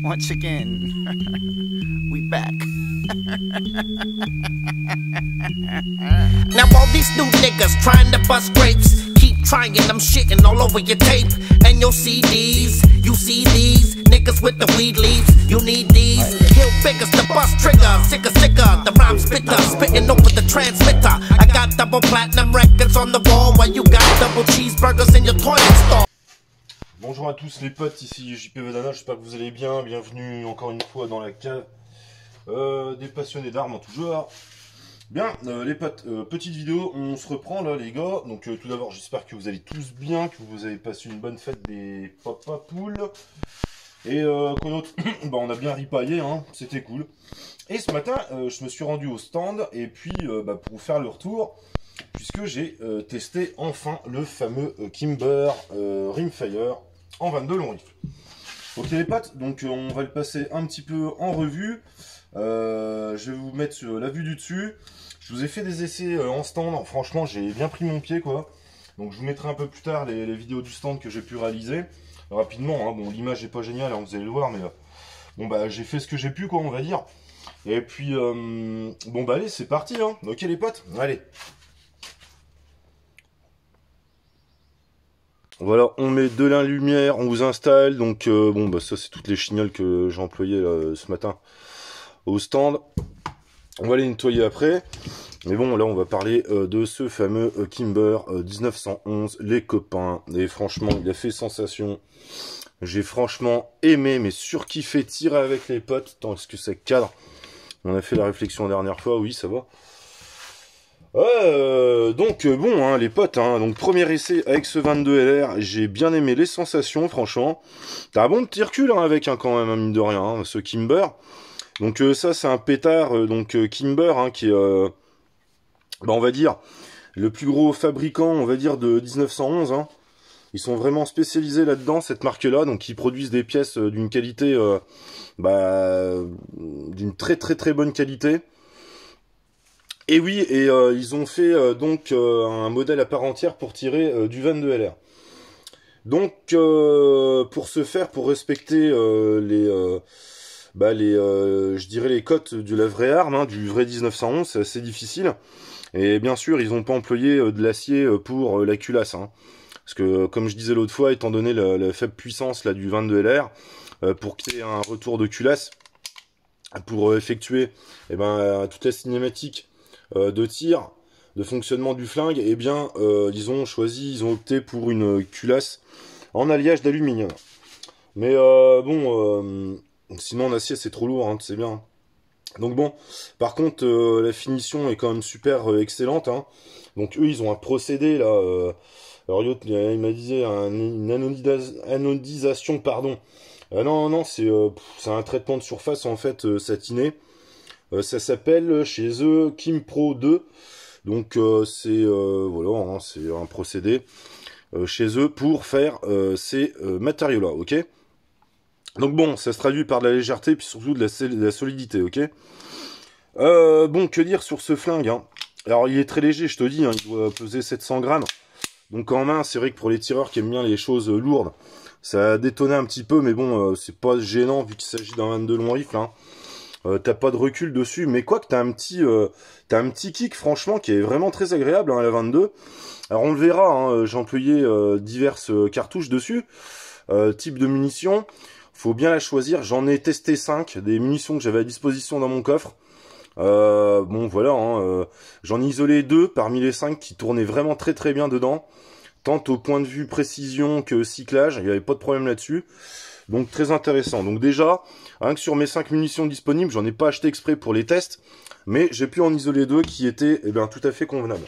Once again, we back. Now all these new niggas trying to bust grapes, keep trying, I'm shitting all over your tape and your CDs. You see these niggas with the weed leaves, you need these. Hill figures, the bust trigger, sicker, the rhyme spitter, spitting over the transmitter. I got double platinum records on the wall while you got double cheeseburgers in your toilet stall. Bonjour à tous les potes, ici JP Vedana, j'espère que vous allez bien, bienvenue encore une fois dans la cave des passionnés d'armes en tout genre. Bien, les potes, petite vidéo, on se reprend là les gars, donc tout d'abord j'espère que vous allez tous bien, que vous avez passé une bonne fête des papa poules. Et quoi d'autre, bah, on a bien ripaillé, hein, c'était cool. Et ce matin, je me suis rendu au stand, et puis bah, pour vous faire le retour, puisque j'ai testé enfin le fameux Kimber Rimfire en 22 long rifle. Ok les potes, donc on va le passer un petit peu en revue. Je vais vous mettre sur la vue du dessus. Je vous ai fait des essais en stand, franchement j'ai bien pris mon pied quoi. Donc je vous mettrai un peu plus tard les vidéos du stand que j'ai pu réaliser. Rapidement, hein. Bon l'image est pas géniale, hein, vous allez le voir, mais bon bah j'ai fait ce que j'ai pu quoi on va dire. Et puis bon bah allez c'est parti hein. Ok les potes, allez. Voilà, on met de la lumière, on vous installe, donc bon bah ça c'est toutes les chignoles que j'ai employées là, ce matin au stand. On va les nettoyer après, mais bon là on va parler de ce fameux Kimber 1911, les copains, et franchement il a fait sensation. J'ai franchement aimé, mais surkiffé tirer avec les potes. Attends, est-ce que ça cadre? On a fait la réflexion la dernière fois, oui ça va. Donc bon hein, les potes, hein, donc premier essai avec ce 22 LR, j'ai bien aimé les sensations franchement. T'as un bon petit recul hein, avec hein, quand même, hein, mine de rien, hein, ce Kimber. Donc ça c'est un pétard, donc Kimber, hein, qui est, bah, on va dire, le plus gros fabricant, on va dire, de 1911. Hein. Ils sont vraiment spécialisés là-dedans, cette marque-là, donc ils produisent des pièces d'une qualité, bah, d'une très bonne qualité. Et oui, et ils ont fait donc un modèle à part entière pour tirer du 22 LR. Donc pour ce faire, pour respecter je dirais les cotes de la vraie arme, hein, du vrai 1911, c'est assez difficile. Et bien sûr, ils n'ont pas employé de l'acier pour la culasse. Hein. Parce que, comme je disais l'autre fois, étant donné la faible puissance là, du 22 LR, pour qu'il y ait un retour de culasse, pour effectuer toute la cinématique de tir, de fonctionnement du flingue, eh bien, ils ont opté pour une culasse en alliage d'aluminium. Mais bon, sinon en acier c'est trop lourd, hein, c'est bien. Donc bon, par contre, la finition est quand même super excellente. Hein. Donc eux, ils ont un procédé là. Alors il m'a dit une anodisation, pardon. Non, c'est un traitement de surface en fait satiné. Ça s'appelle chez eux Kim Pro 2. Donc c'est voilà, hein, c'est un procédé chez eux pour faire ces matériaux-là, ok. Donc bon, ça se traduit par de la légèreté puis surtout de la solidité, ok. Bon, que dire sur ce flingue hein. Alors il est très léger, je te dis, hein, il doit peser 700 grammes. Donc en main, c'est vrai que pour les tireurs qui aiment bien les choses lourdes, ça a détonné un petit peu, mais bon, c'est pas gênant vu qu'il s'agit d'un 22 long rifle. Hein. T'as pas de recul dessus, mais quoi que t'as un petit kick franchement qui est vraiment très agréable hein, à la 22. Alors on le verra, hein, j'ai employé diverses cartouches dessus, type de munitions. Faut bien la choisir. J'en ai testé 5, des munitions que j'avais à disposition dans mon coffre. Bon voilà, hein, j'en ai isolé 2 parmi les 5 qui tournaient vraiment très bien dedans. Tant au point de vue précision que cyclage, il n'y avait pas de problème là-dessus. Donc très intéressant. Donc déjà, rien que sur mes 5 munitions disponibles, j'en ai pas acheté exprès pour les tests, mais j'ai pu en isoler 2 qui étaient tout à fait convenables.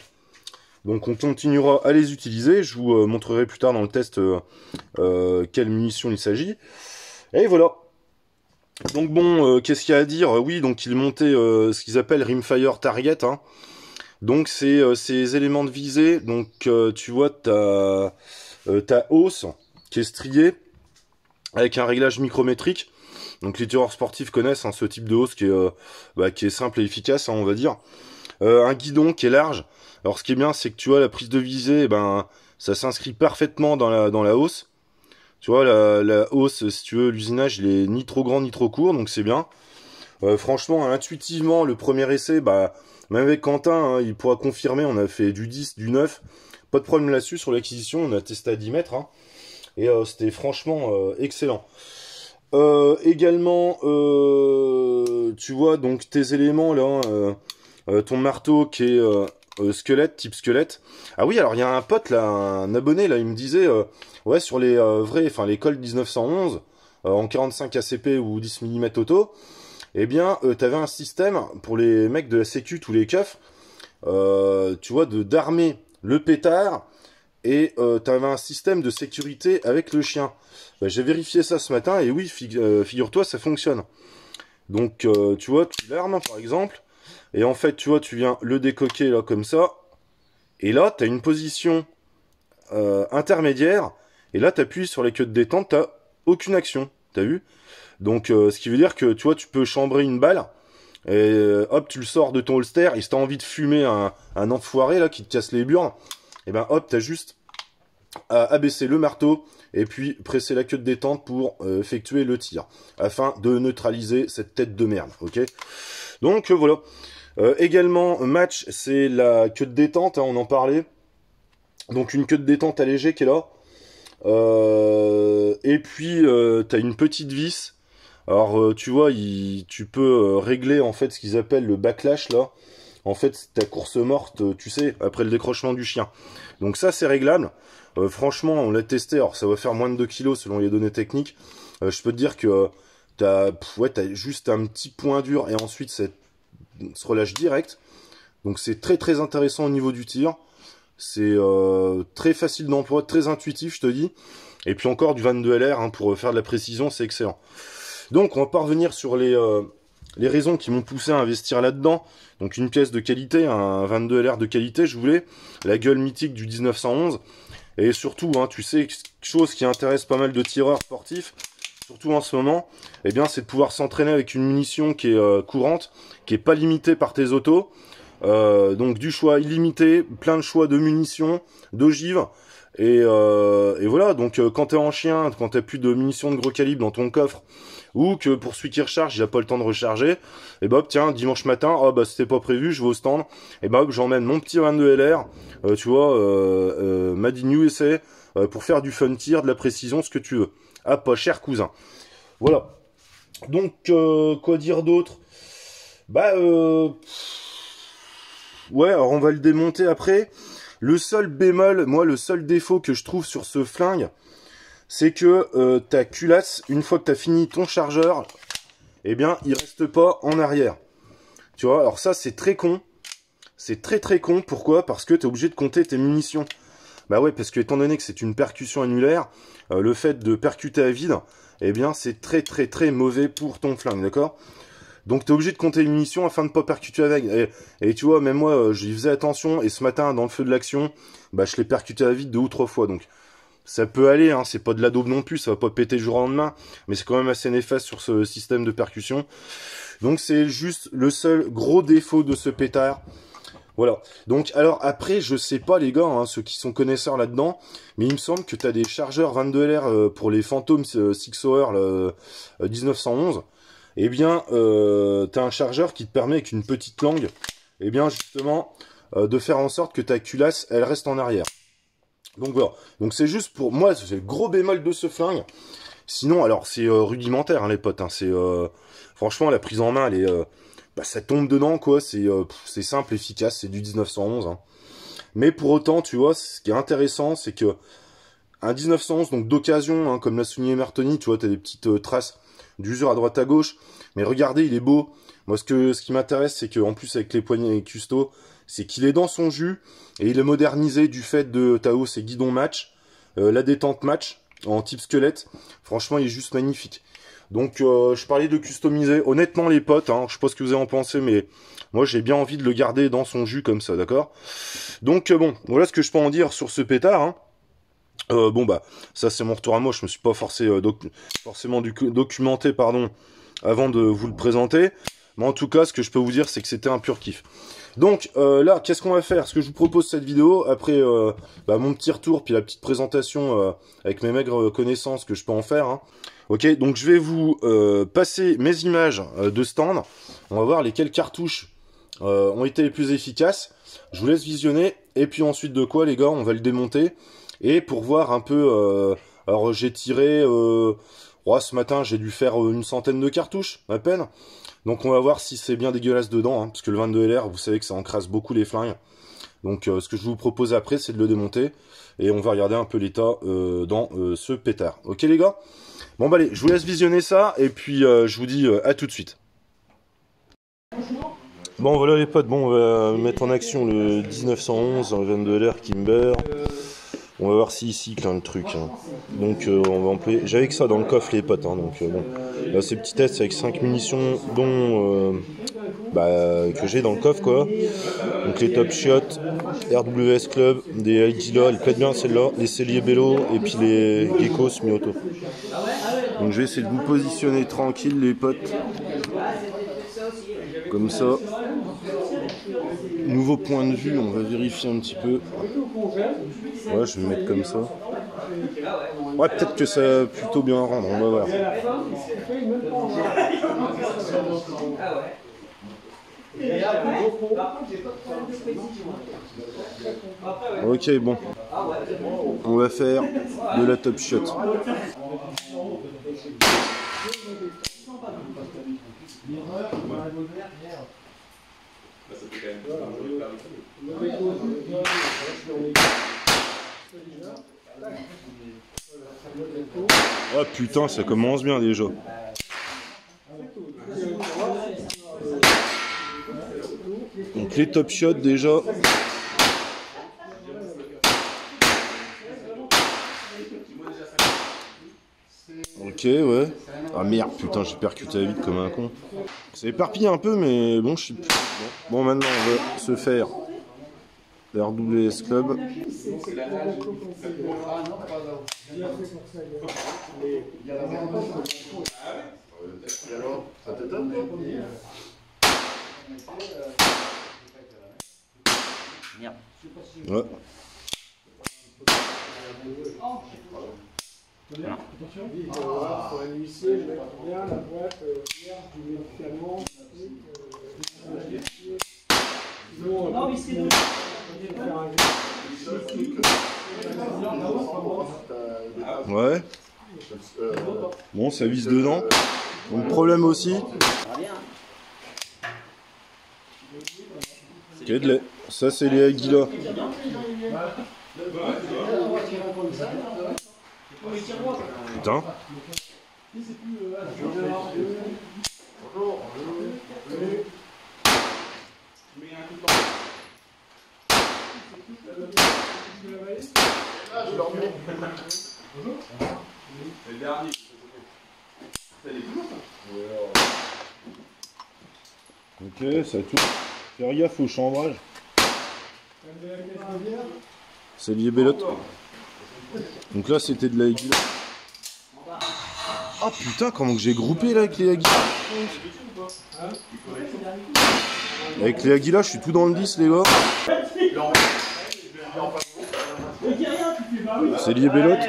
Donc on continuera à les utiliser. Je vous montrerai plus tard dans le test quelle munition il s'agit. Et voilà. Donc bon, qu'est-ce qu'il y a à dire? Oui, donc il montait ce qu'ils appellent Rimfire Target. Hein. Donc c'est ces éléments de visée. Donc tu vois ta hausse qui est striée avec un réglage micrométrique. Donc les tireurs sportifs connaissent hein, ce type de hausse qui est simple et efficace, hein, on va dire. Un guidon qui est large. Alors ce qui est bien, c'est que tu vois la prise de visée, ça s'inscrit parfaitement dans la hausse. Tu vois, la hausse, si tu veux, l'usinage, il est ni trop grand ni trop court, donc c'est bien. Franchement, intuitivement, le premier essai, bah, même avec Quentin, hein, il pourra confirmer, on a fait du 10, du 9. Pas de problème là-dessus, sur l'acquisition, on a testé à 10 mètres. Hein, et c'était franchement excellent. Également, tu vois, donc tes éléments, là, ton marteau qui est squelette, type squelette. Ah oui, alors il y a un pote, là, un abonné, là, il me disait, ouais, sur les vrais, enfin les Colt 1911, en 45 ACP ou 10 mm auto, eh bien, t'avais un système pour les mecs de la sécu, tous les keufs, tu vois, d'armer le pétard, et t'avais un système de sécurité avec le chien. Bah, j'ai vérifié ça ce matin, et oui, figure-toi, ça fonctionne. Donc, tu vois, tu l'armes, par exemple, et en fait, tu vois, tu viens le décoquer, là, comme ça, et là, t'as une position intermédiaire, et là, t'appuies sur les queues de détente, t'as aucune action, t'as vu? Donc, ce qui veut dire que, tu vois, tu peux chambrer une balle, et hop, tu le sors de ton holster, et si t'as envie de fumer un enfoiré, là, qui te casse les burnes, et ben hop, t'as juste à abaisser le marteau, et puis presser la queue de détente pour effectuer le tir, afin de neutraliser cette tête de merde, ok? Donc, voilà. Également, match, c'est la queue de détente, hein, on en parlait. Donc, une queue de détente allégée qui est là. Et puis, t'as une petite vis. Alors, tu vois, tu peux régler, en fait, ce qu'ils appellent le backlash, là. En fait, c'est ta course morte, tu sais, après le décrochement du chien. Donc ça, c'est réglable. Franchement, on l'a testé. Alors, ça va faire moins de 2 kg selon les données techniques. Je peux te dire que t'as juste un petit point dur et ensuite, ça se relâche direct. Donc, c'est très, très intéressant au niveau du tir. C'est très facile d'emploi, très intuitif, je te dis. Et puis encore du 22 LR hein, pour faire de la précision, c'est excellent. Donc, on va pas revenir sur les raisons qui m'ont poussé à investir là-dedans. Donc une pièce de qualité, un 22 LR de qualité, je voulais. La gueule mythique du 1911. Et surtout, hein, tu sais, chose qui intéresse pas mal de tireurs sportifs, surtout en ce moment, eh bien, c'est de pouvoir s'entraîner avec une munition qui est courante, qui est pas limitée par tes autos. Donc du choix illimité, plein de choix de munitions, d'ogives. Et voilà, donc quand t'es en chien, quand t'as plus de munitions de gros calibre dans ton coffre, ou que pour celui qui recharge, il a pas le temps de recharger, et bah hop, tiens, dimanche matin, oh bah c'était pas prévu, je vais au stand, et bah hop, j'emmène mon petit 22 LR, tu vois, Made in USA, pour faire du fun tir, de la précision, ce que tu veux. Ah, pas cher cousin. Voilà. Donc, quoi dire d'autre? Bah, ouais, alors on va le démonter après. Le seul bémol, moi, le seul défaut que je trouve sur ce flingue, c'est que ta culasse, une fois que tu as fini ton chargeur, eh bien, il reste pas en arrière. Tu vois, alors ça, c'est très con. C'est très très con. Pourquoi? Parce que tu es obligé de compter tes munitions. Bah ouais, parce que étant donné que c'est une percussion annulaire, le fait de percuter à vide, eh bien, c'est très très très mauvais pour ton flingue, d'accord? Donc tu es obligé de compter les munitions afin de ne pas percuter avec. Et tu vois, même moi, j'y faisais attention. Et ce matin, dans le feu de l'action, bah, je l'ai percuté à vide 2 ou 3 fois. Donc ça peut aller, hein, c'est pas de la daube non plus, ça va pas péter du jour au lendemain. Mais c'est quand même assez néfaste sur ce système de percussion. Donc c'est juste le seul gros défaut de ce pétard. Voilà. Donc alors après, je sais pas les gars, hein, ceux qui sont connaisseurs là-dedans, mais il me semble que tu as des chargeurs 22 LR pour les Phantom 6 Hour 1911. Eh bien, tu as un chargeur qui te permet avec une petite langue, eh bien justement, de faire en sorte que ta culasse, elle reste en arrière. Donc voilà. Donc c'est juste pour moi, c'est le gros bémol de ce flingue. Sinon, alors c'est rudimentaire, hein, les potes. Hein, c'est franchement la prise en main, elle est, bah, ça tombe dedans quoi. C'est simple, efficace, c'est du 1911. Hein. Mais pour autant, tu vois, ce qui est intéressant, c'est que un 1911 donc d'occasion, hein, comme l'a souligné Mertoni, tu vois, t'as des petites traces d'usure à droite à gauche. Mais regardez, il est beau. Moi, ce qui m'intéresse, c'est qu'en plus, avec les poignées custo, c'est qu'il est dans son jus. Et il est modernisé du fait de Tao, ses guidons match. La détente match, en type squelette. Franchement, il est juste magnifique. Donc, je parlais de customiser. Honnêtement, les potes, hein, je sais pas ce que vous en pensez, mais moi, j'ai bien envie de le garder dans son jus comme ça, d'accord? Donc, bon, voilà ce que je peux en dire sur ce pétard, hein. Bon bah ça c'est mon retour à moi, je me suis pas forcément documenté pardon avant de vous le présenter. Mais en tout cas, ce que je peux vous dire, c'est que c'était un pur kiff. Donc là, qu'est-ce qu'on va faire? Ce que je vous propose cette vidéo, après mon petit retour, puis la petite présentation avec mes maigres connaissances que je peux en faire. Hein. Ok, donc je vais vous passer mes images de stand. On va voir lesquelles cartouches ont été les plus efficaces. Je vous laisse visionner. Et puis ensuite de quoi, les gars, on va le démonter. Et pour voir un peu... alors j'ai tiré... ce matin, j'ai dû faire une centaine de cartouches, à peine. Donc on va voir si c'est bien dégueulasse dedans. Hein, parce que le 22LR, vous savez que ça encrasse beaucoup les flingues. Donc ce que je vous propose après, c'est de le démonter. Et on va regarder un peu l'état dans ce pétard. Ok les gars? Bon bah allez, je vous laisse visionner ça. Et puis je vous dis à tout de suite. Bon voilà les potes, bon on va mettre en action le 1911, un 22LR Kimber. On va voir s'il cycle hein, le truc. Hein. Donc on va employer. J'avais que ça dans le coffre les potes. Hein, donc bon. Là c'est petit test avec 5 munitions dont que j'ai dans le coffre quoi. Donc les Top Shot, RWS Club, des Aguila, elle plaide bien celle-là, les Cellier Bello et puis les Gecko Semi-Auto. Donc je vais essayer de vous positionner tranquille les potes. Comme ça. Nouveau point de vue, on va vérifier un petit peu. Ouais, je vais me mettre comme ça. Ouais, peut-être que ça va plutôt bien rendre, on va voir. Ok, bon. On va faire de la Top Shot. Oh putain, ça commence bien déjà. Donc les Top Shots déjà. Ok, ouais. Ah merde, putain, j'ai percuté vite comme un con. C'est éparpillé un peu, mais bon, je suis... Bon, maintenant, on va se faire RWS Club. Ouais. Attention, pour un huissier, je vais mettre bien la boîte vierge du médicament. Non, mais c'est ouais. Bon, ça vise dedans. Donc problème aussi. Ok, de lait. Ça c'est les Aguila. Putain. Ok, ça tourne. Faire gaffe au chambrage. C'est lié Bellotte. Donc là c'était de la Aguila. Ah putain, comment que j'ai groupé là avec les Aguila. Avec les Aguila, je suis tout dans le 10 les gars. C'est lié Bellotte.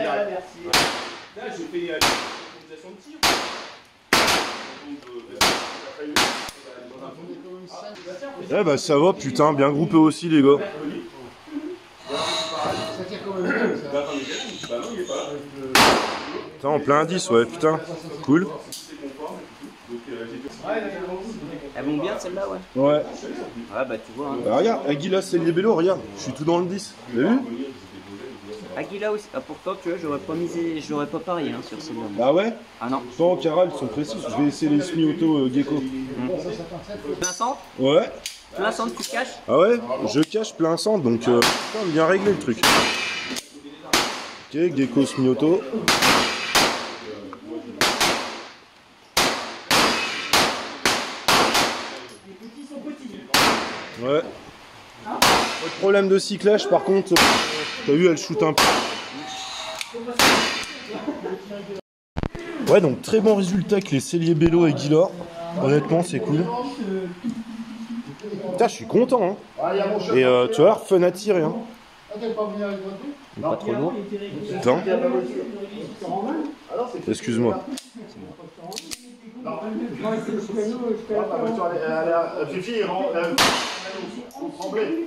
Eh bah ça va putain, bien groupé aussi les gars. Putain, en plein 10, ouais, putain, cool. Elles vont bien celles-là, ouais. Ouais. Ah bah tu vois. Hein. Bah, regarde, Aguila, c'est les vélos, regarde, je suis tout dans le 10. T'as vu? Aguila aussi. Ah, pourtant, tu vois, j'aurais pas parié hein, sur celle-là. Bah ouais. Ah non. Tant Cara, elles sont précises. Je vais essayer les semi-auto Gecko. Plein centre? Ouais. Plein centre, tu caches? Ah ouais, je cache plein centre, donc putain, bien réglé le truc. Ok, Gecko semi-auto. Ouais. Pas de problème de cyclage, par contre, t'as vu, elle shoot un peu. Ouais, donc très bon résultat avec les Cellier Bello et Aguila. Honnêtement, c'est cool. Putain, je suis content. Hein. Et tu vois, fun à tirer. Hein. Pas trop lourd. Putain. Excuse-moi. Fifi, on tremblait.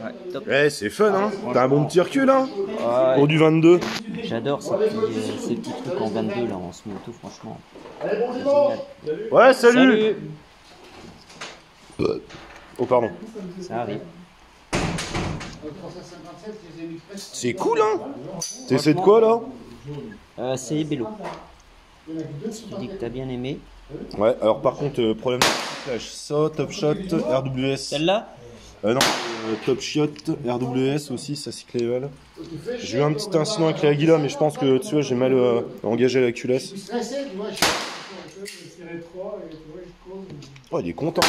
Ouais, top. Eh, c'est fun, hein. T'as un bon petit recul, hein. Ouais. Pour du 22. J'adore ces petits trucs en 22 là en ce moto, franchement. C'est génial. Ouais, salut. Salut. Oh, pardon. Ça arrive. C'est cool, hein. T'essaies de quoi, là? C'est Bello. Tu dis que t'as bien aimé. Ouais, alors par contre, problème de recyclage. Ça, Top Shot, RWS. Celle-là? Non, Top Shot, RWS aussi, ça cycle level. J'ai eu un petit incident avec la Aguila, mais je pense que tu vois, j'ai mal engagé la culasse. Oh, il est content.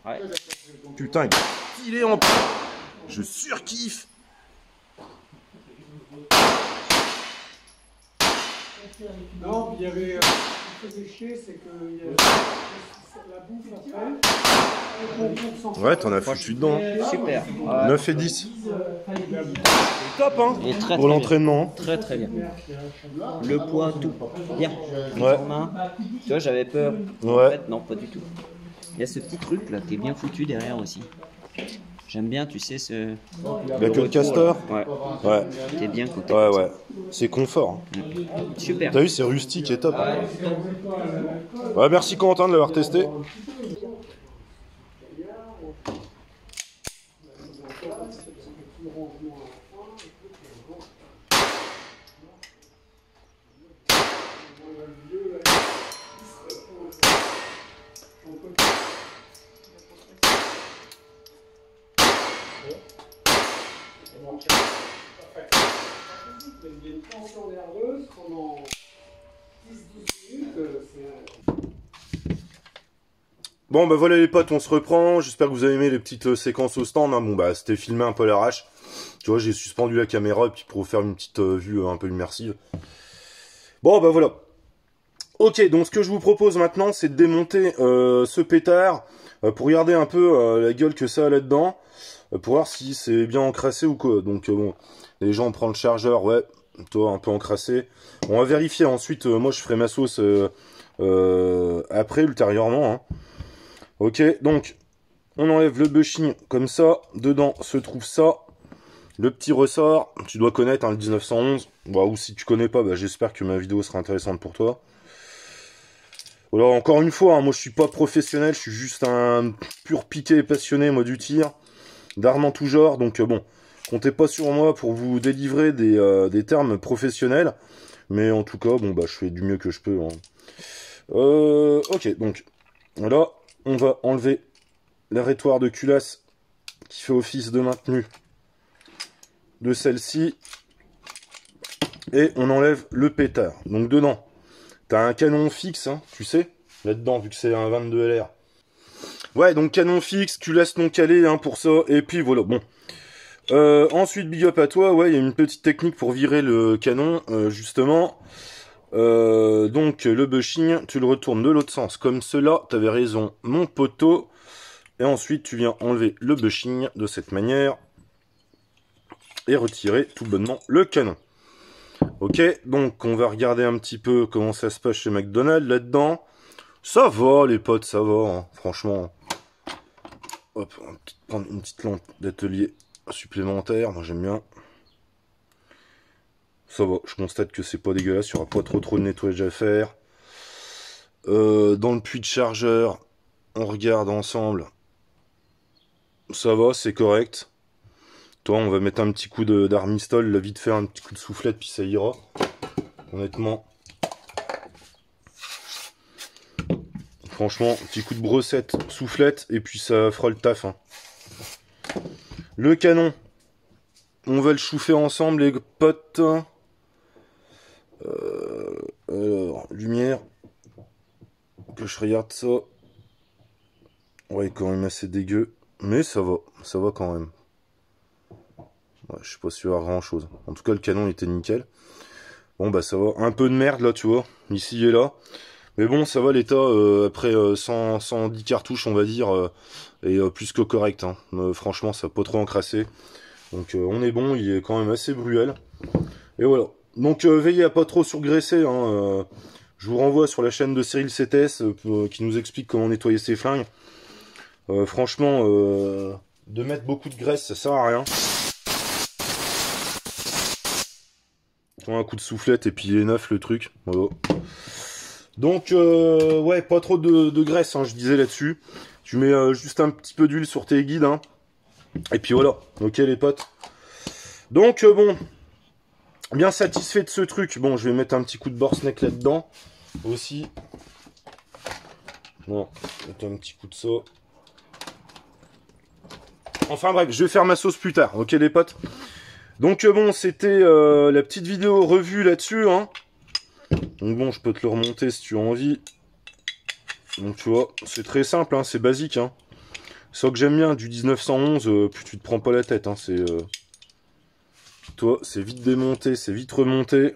Ouais. Putain, il est en plus. Je surkiffe. Non, puis il y avait. Ce qui faisait chier, c'est qu'il y avait la bouffe après. Ouais, t'en as foutu dedans. Super. 9 et 10. Top, hein. Et très, pour très l'entraînement. Très très bien. Le poids, tout. Bien. Ouais. En main. Tu vois, j'avais peur. Ouais. En fait, non, pas du tout. Il y a ce petit truc là qui est bien foutu derrière aussi. J'aime bien, tu sais, ce. La queue de castor. Ouais. Ouais. T'es bien côté. Ouais, ouais. C'est confort. Super. T'as vu, c'est rustique et top. Ouais, merci Quentin de l'avoir testé. Il y a une tension nerveuse pendant 10-12 minutes. Bon bah voilà les potes, on se reprend. J'espère que vous avez aimé les petites séquences au stand. Hein. Bon bah c'était filmé un peu à l'arrache. Tu vois, j'ai suspendu la caméra et puis pour vous faire une petite vue un peu immersive. Bon bah voilà. Ok, donc ce que je vous propose maintenant, c'est de démonter ce pétard pour regarder un peu la gueule que ça a là-dedans, pour voir si c'est bien encrassé ou quoi. Donc bon, les gens prennent le chargeur, ouais, toi un peu encrassé. On va vérifier ensuite, moi je ferai ma sauce après, ultérieurement. Hein. Ok, donc on enlève le bushing comme ça, dedans se trouve ça. Le petit ressort, tu dois connaître hein, le 1911, bah, ou si tu connais pas, bah, j'espère que ma vidéo sera intéressante pour toi. Alors encore une fois, hein, moi je suis pas professionnel, je suis juste un pur piqué et passionné moi du tir, d'armes en tout genre, donc bon, comptez pas sur moi pour vous délivrer des termes professionnels, mais en tout cas, bon bah je fais du mieux que je peux. Hein. Ok, donc là, on va enlever l'arrêtoire de culasse qui fait office de maintenu de celle-ci, et on enlève le pétard. Donc dedans, t'as un canon fixe, hein, tu sais, là-dedans, vu que c'est un 22 LR. Ouais, donc canon fixe, culasse non calée hein, pour ça, et puis voilà, bon. Ensuite, big up à toi, ouais, il y a une petite technique pour virer le canon, justement. Donc, le bushing, tu le retournes de l'autre sens, comme cela, t'avais raison, mon poteau. Et ensuite, tu viens enlever le bushing de cette manière, et retirer tout bonnement le canon. Ok, donc on va regarder un petit peu comment ça se passe chez McDonald's là-dedans. Ça va les potes, ça va, hein, franchement. Hop, on va prendre une petite lampe d'atelier supplémentaire, moi j'aime bien. Ça va, je constate que c'est pas dégueulasse, il n'y aura pas trop de nettoyage à faire. Dans le puits de chargeur, on regarde ensemble. Ça va, c'est correct. Toi, on va mettre un petit coup d'armistol, là, vite faire un petit coup de soufflette, puis ça ira. Honnêtement. Franchement, petit coup de brossette, soufflette, et puis ça fera le taf. Hein. Le canon. On va le chauffer ensemble, les potes. Alors, lumière. Que je regarde ça. Ouais, quand même assez dégueu. Mais ça va quand même. Ouais, je sais pas s'il y aura grand chose. En tout cas, le canon était nickel. Bon, bah ça va. Un peu de merde là, tu vois, ici et là. Mais bon, ça va, l'état, après 110 cartouches, on va dire, est plus que correct. Hein. Franchement, ça n'a pas trop encrassé. Donc on est bon, il est quand même assez bruel. Et voilà. Donc veillez à pas trop surgraisser. Hein. Je vous renvoie sur la chaîne de Cyril CTS qui nous explique comment nettoyer ses flingues. Franchement, de mettre beaucoup de graisse, ça sert à rien. Un coup de soufflette et puis il est neuf le truc. Voilà. Donc ouais, pas trop de graisse, hein, je disais là-dessus. Tu mets juste un petit peu d'huile sur tes guides. Hein. Et puis voilà. Ok les potes. Donc bon, bien satisfait de ce truc. Bon, je vais mettre un petit coup de borsneck là-dedans aussi. Bon, mettre un petit coup de ça. Enfin bref, je vais faire ma sauce plus tard. Ok les potes. Donc bon, c'était la petite vidéo revue là-dessus. Hein. Donc bon, je peux te le remonter si tu as envie. Donc tu vois, c'est très simple, hein, c'est basique. Hein. Ça que j'aime bien, du 1911, plus tu te prends pas la tête. Hein, c'est toi, c'est vite démonté, c'est vite remonté.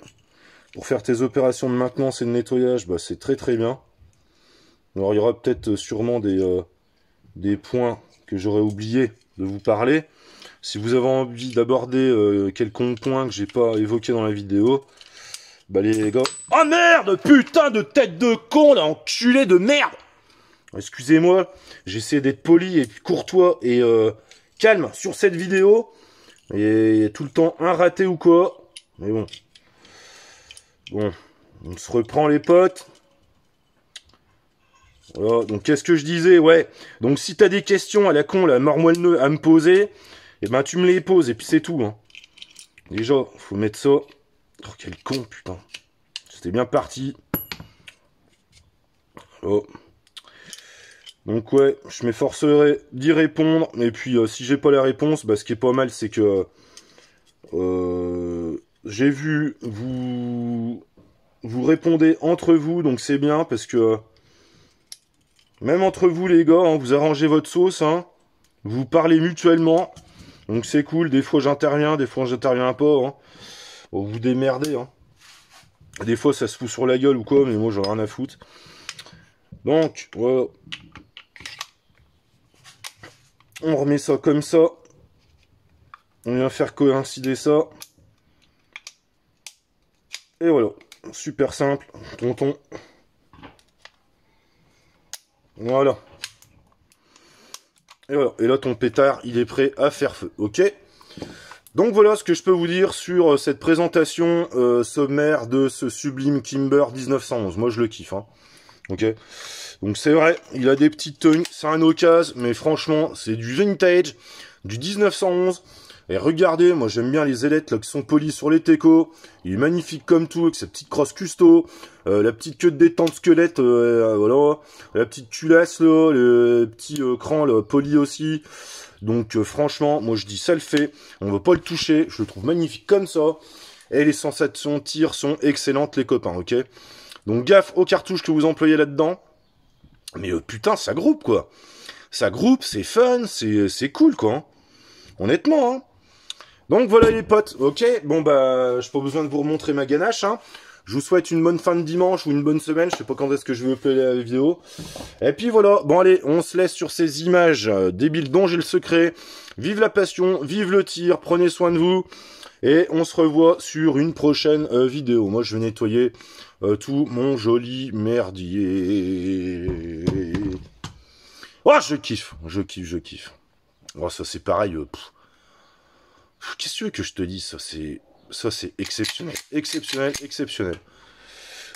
Pour faire tes opérations de maintenance et de nettoyage, bah, c'est très très bien. Alors il y aura peut-être sûrement des points que j'aurais oublié de vous parler. Si vous avez envie d'aborder quelconque point que j'ai pas évoqué dans la vidéo, bah les gars... Oh merde! Putain de tête de con, là, enculé de merde! Excusez-moi, j'essaie d'être poli et courtois et calme sur cette vidéo. Et il y a tout le temps un raté ou quoi. Mais bon. Bon, on se reprend les potes. Voilà, donc qu'est-ce que je disais? Ouais, donc si t'as des questions à la con, là, mormoilneux à me poser, et ben tu me les poses et puis c'est tout. Hein. Déjà, faut mettre ça. Oh, quel con, putain. C'était bien parti. Oh. Donc ouais, je m'efforcerai d'y répondre. Et puis si j'ai pas la réponse, bah, ce qui est pas mal, c'est que j'ai vu vous répondez entre vous, donc c'est bien parce que même entre vous les gars, hein, vous arrangez votre sauce, hein, vous parlez mutuellement, donc c'est cool. Des fois j'interviens, des fois j'interviens pas. Hein. Bon, vous démerdez. Hein. Des fois ça se fout sur la gueule ou quoi, mais moi j'en ai rien à foutre. Donc voilà. On remet ça comme ça. On vient faire coïncider ça. Et voilà. Super simple. Tonton. Voilà. Et voilà. Et là, ton pétard, il est prêt à faire feu. Ok? Donc voilà ce que je peux vous dire sur cette présentation sommaire de ce sublime Kimber 1911. Moi, je le kiffe. Hein. Ok? Donc c'est vrai, il a des petites tenues, c'est un occasion, mais franchement, c'est du vintage, du 1911. Et regardez, moi j'aime bien les ailettes là qui sont polies sur les técos. Il est magnifique comme tout, avec sa petite crosse custo, la petite queue de détente squelette, voilà, la petite culasse là, le petit cran là, poli aussi. Donc franchement, moi je dis ça le fait, on va pas le toucher, je le trouve magnifique comme ça. Et les sensations tir sont excellentes les copains, ok? Donc gaffe aux cartouches que vous employez là-dedans. Mais putain, ça groupe quoi. Ça groupe, c'est fun, c'est cool quoi. Hein. Honnêtement. Hein. Donc voilà les potes, ok. Bon bah, j'ai pas besoin de vous remontrer ma ganache. Hein. Je vous souhaite une bonne fin de dimanche ou une bonne semaine. Je sais pas quand est-ce que je vais uploader la vidéo. Et puis voilà, bon allez, on se laisse sur ces images débiles dont j'ai le secret. Vive la passion, vive le tir, prenez soin de vous. Et on se revoit sur une prochaine vidéo. Moi je vais nettoyer tout mon joli merdier. Oh, je kiffe. Oh, ça c'est pareil. Qu'est-ce que tu veux que je te dise? Ça c'est exceptionnel.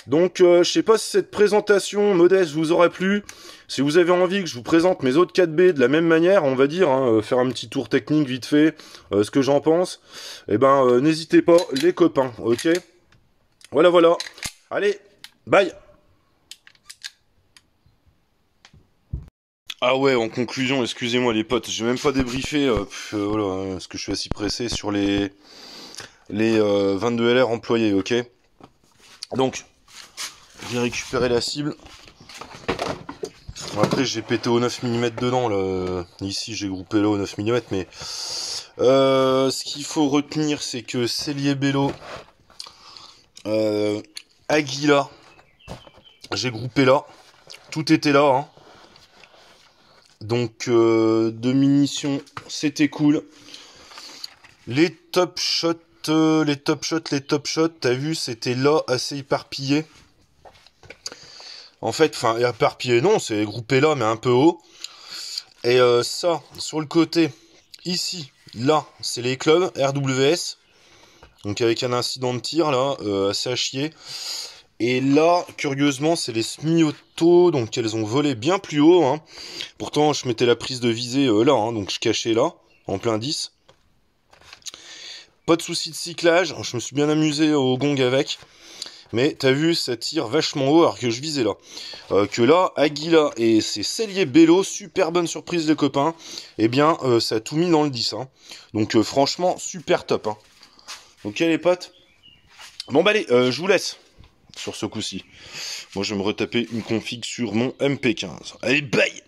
Donc je sais pas si cette présentation modeste vous aura plu. Si vous avez envie que je vous présente mes autres 4B de la même manière, on va dire, hein, faire un petit tour technique vite fait, ce que j'en pense, eh ben n'hésitez pas les copains, ok? Voilà. Allez, bye. Ah ouais, en conclusion, excusez-moi les potes, j'ai même pas débriefé, voilà, parce que je suis assez pressé sur les 22 LR employés, ok? Donc, j'ai récupéré la cible. Après, j'ai pété au 9 mm dedans, là. Ici, j'ai groupé là au 9 mm, mais Ce qu'il faut retenir, c'est que Cellier Bello, Aguila, j'ai groupé là. Tout était là. Hein. Donc, de munitions, c'était cool. Les top shots, t'as vu, c'était là, assez éparpillé. En fait, enfin, éparpillé, non, c'est groupé là, mais un peu haut. Et ça, sur le côté, ici, là, c'est les clubs RWS. Donc avec un incident de tir, là, assez à chier. Et là, curieusement, c'est les semi-auto, donc elles ont volé bien plus haut. Hein. Pourtant, je mettais la prise de visée là, hein, donc je cachais là, en plein 10. Pas de souci de cyclage, je me suis bien amusé au gong avec. Mais t'as vu, ça tire vachement haut alors que je visais là. Que là, Aguila et ses Cellier Bello, super bonne surprise les copains. Eh bien, ça a tout mis dans le 10. Hein. Donc franchement, super top. Hein. Ok les potes. Bon bah allez, je vous laisse sur ce coup-ci. Moi je vais me retaper une config sur mon MP15. Allez, bye!